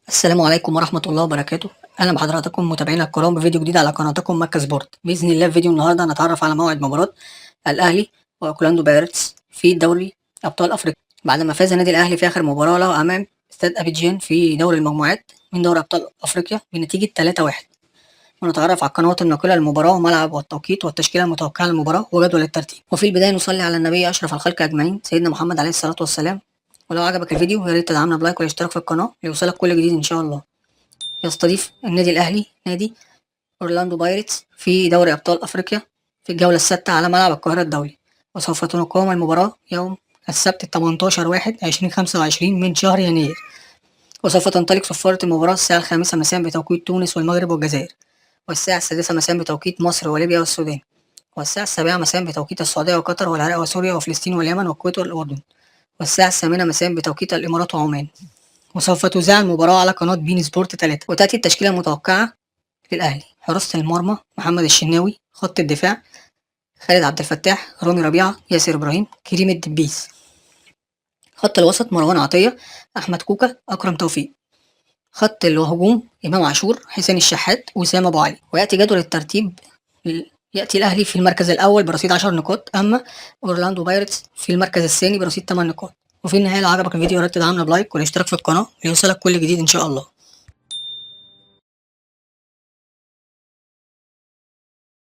السلام عليكم ورحمة الله وبركاته. أهلا بحضراتكم متابعينا الكرام بفيديو جديد على قناتكم مكة سبورت. بإذن الله في فيديو النهارده هنتعرف على موعد مباراة الأهلي وأوكلاندو بايرتس في دوري أبطال أفريقيا بعد ما فاز النادي الأهلي في آخر مباراة له أمام استاد أبيجان في دوري المجموعات من دوري أبطال أفريقيا بنتيجة 3-1. ونتعرف على القنوات الناقلة للمباراة وملعب والتوقيت والتشكيلة المتوقعة للمباراة وجدول الترتيب. وفي البداية نصلي على النبي أشرف الخلق أجمعين سيدنا محمد عليه الصلاة والسلام. ولو عجبك الفيديو يا ريت تدعمنا بلايك والاشتراك في القناة ليوصلك كل جديد إن شاء الله. يستضيف النادي الأهلي نادي أورلاندو بايرتس في دوري أبطال أفريقيا في الجولة السادسة على ملعب القاهرة الدولي. وسوف تقام المباراة يوم السبت 18/1/2025 من شهر يناير. وسوف تنطلق صفارة المباراة الساعة 5 مساء بتوقيت تونس والمغرب والجزائر، والساعة 6 مساء بتوقيت مصر وليبيا والسودان، والساعة 7 مساء بتوقيت السعودية وقطر والعراق وسوريا وفلسطين واليمن والكويت والأردن، والساعة 8 مساء بتوقيت الإمارات وعمان. وسوف تذاع المباراة على قناة بين سبورت 3. وتأتي التشكيلة المتوقعة للأهلي: حراسة المرمى محمد الشناوي، خط الدفاع خالد عبد الفتاح، رامي ربيعة، ياسر إبراهيم، كريم الدبيس، خط الوسط مروان عطية، أحمد كوكا، أكرم توفيق، خط الهجوم إمام عاشور، حسين الشحات، وسام أبو علي. ويأتي جدول الترتيب: يأتي الأهلي في المركز الأول برصيد 10 نقاط، أما أورلاندو بايرتس في المركز الثاني برصيد 8 نقاط. وفي النهاية لو عجبك الفيديو يا ريت تدعمنا بلايك والاشتراك في القناة ليوصلك كل جديد إن شاء الله.